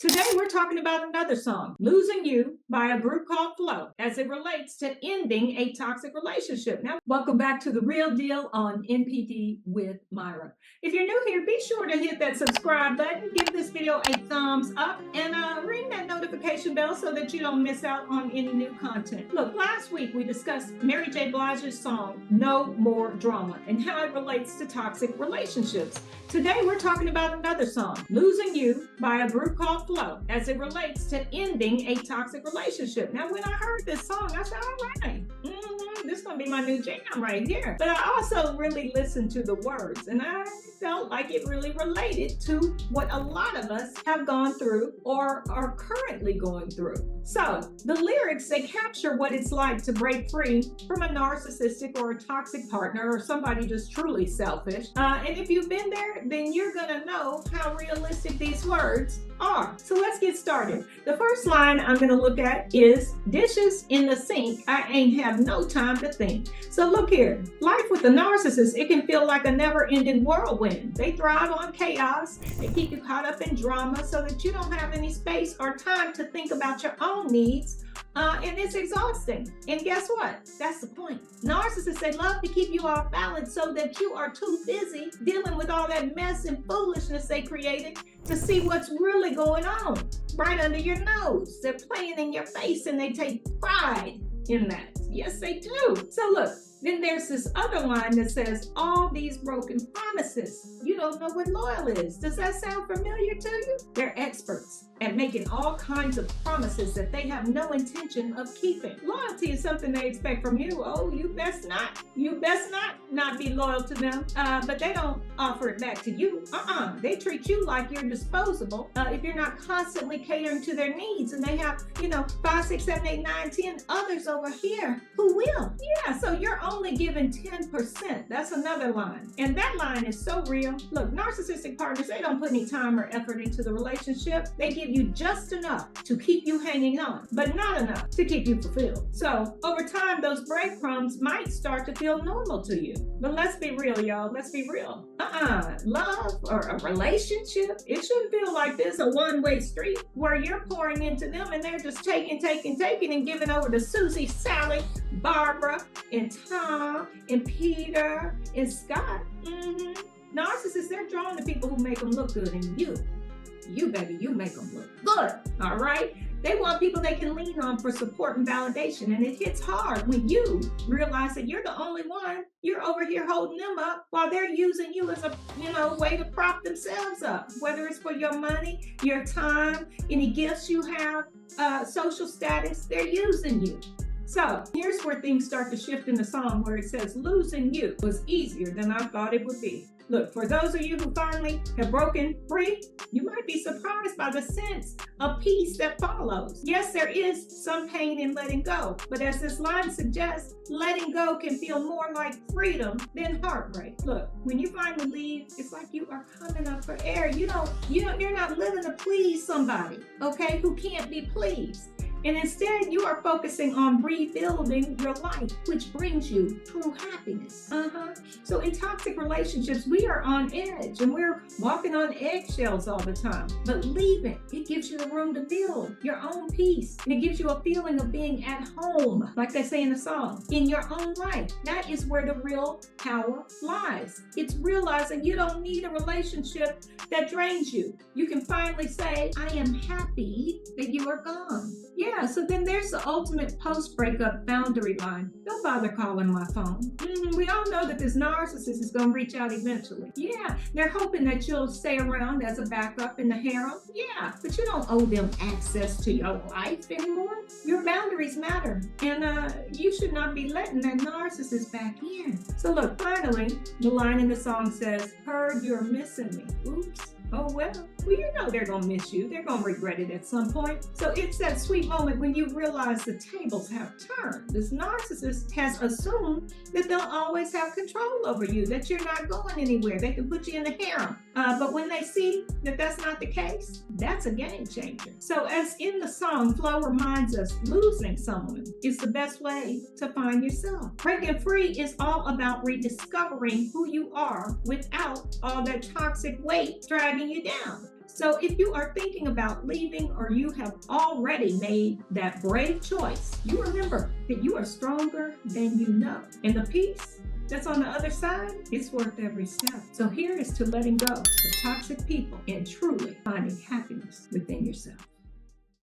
Today we're talking about another song, Losing You by a group called Flow, as it relates to ending a toxic relationship. Now, welcome back to The Real Deal on NPD with Myra. If you're new here, be sure to hit that subscribe button, give this video a thumbs up, and ring that notification bell so that you don't miss out on any new content. Look, last week we discussed Mary J. Blige's song, No More Drama, and how it relates to toxic relationships. Today we're talking about another song, Losing You by a group called Flow, as it relates to ending a toxic relationship. Now, when I heard this song, I said, all right, this is going to be my new jam right here. But I also really listened to the words, and I felt like it really related to what a lot of us have gone through or are currently going through. So the lyrics, they capture what it's like to break free from a narcissistic or a toxic partner or somebody just truly selfish. And if you've been there, then you're gonna know how realistic these words are. So let's get started. The first line I'm gonna look at is, dishes in the sink, I ain't have no time to think. So look here, life with a narcissist, it can feel like a never-ending whirlwind. They thrive on chaos. They keep you caught up in drama so that you don't have any space or time to think about your own needs. And it's exhausting. And guess what? That's the point. Narcissists, they love to keep you off balance so that you are too busy dealing with all that mess and foolishness they created to see what's really going on right under your nose. They're playing in your face and they take pride in that. Yes, they do. So look, then there's this other line that says, all these broken promises. You don't know what loyal is. Does that sound familiar to you? They're experts at making all kinds of promises that they have no intention of keeping. Loyalty is something they expect from you. Oh, you best not be loyal to them. But they don't offer it back to you. They treat you like you're disposable if you're not constantly catering to their needs. And they have, 5, 6, 7, 8, 9, 10 others over here who will. Yeah, so you're only given 10%. That's another line. And that line is so real. Look, narcissistic partners, they don't put any time or effort into the relationship. They give you just enough to keep you hanging on, but not enough to keep you fulfilled. So over time, those breadcrumbs might start to feel normal to you. But let's be real, y'all. Let's be real. Love or a relationship, it shouldn't feel like this, a one-way street where you're pouring into them and they're just taking and giving over to Susie, Sally, Barbara, and Tom, and Peter, and Scott. Narcissists, they're drawn to people who make them look good, and you baby, you make them look good, all right? They want people they can lean on for support and validation, and it hits hard when you realize that you're the only one. You're over here holding them up while they're using you as a, way to prop themselves up, whether it's for your money, your time, any gifts you have, social status, they're using you. So here's where things start to shift in the song, where it says, losing you was easier than I thought it would be. Look, for those of you who finally have broken free, you might be surprised by the sense of peace that follows. Yes, there is some pain in letting go, but as this line suggests, letting go can feel more like freedom than heartbreak. Look, when you finally leave, it's like you are coming up for air. You're not living to please somebody, okay, who can't be pleased. And instead, you are focusing on rebuilding your life, which brings you true happiness. So in toxic relationships, we are on edge and we're walking on eggshells all the time. But leaving, it gives you the room to build your own peace. And it gives you a feeling of being at home, like they say in the song, in your own life. That is where the real power lies. It's realizing you don't need a relationship that drains you. You can finally say, I am happy that you are gone. Yeah, so then there's the ultimate post-breakup boundary line. Don't bother calling my phone. We all know that this narcissist is going to reach out eventually. Yeah, they're hoping that you'll stay around as a backup in the harem. Yeah, but you don't owe them access to your life anymore. Your boundaries matter, and you should not be letting that narcissist back in. So look, finally, the line in the song says, heard you're missing me. Oops. Oh, well, you know they're going to miss you. They're going to regret it at some point. So it's that sweet moment when you realize the tables have turned. This narcissist has assumed that they'll always have control over you, that you're not going anywhere. They can put you in the harem. But when they see that that's not the case, that's a game changer. So as in the song, Flo reminds us, losing someone is the best way to find yourself. Breaking free is all about rediscovering who you are without all that toxic weight dragging you down. So if you are thinking about leaving or you have already made that brave choice, you remember that you are stronger than you know. And the peace that's on the other side, it's worth every step. So here is to letting go of toxic people and truly finding happiness within yourself.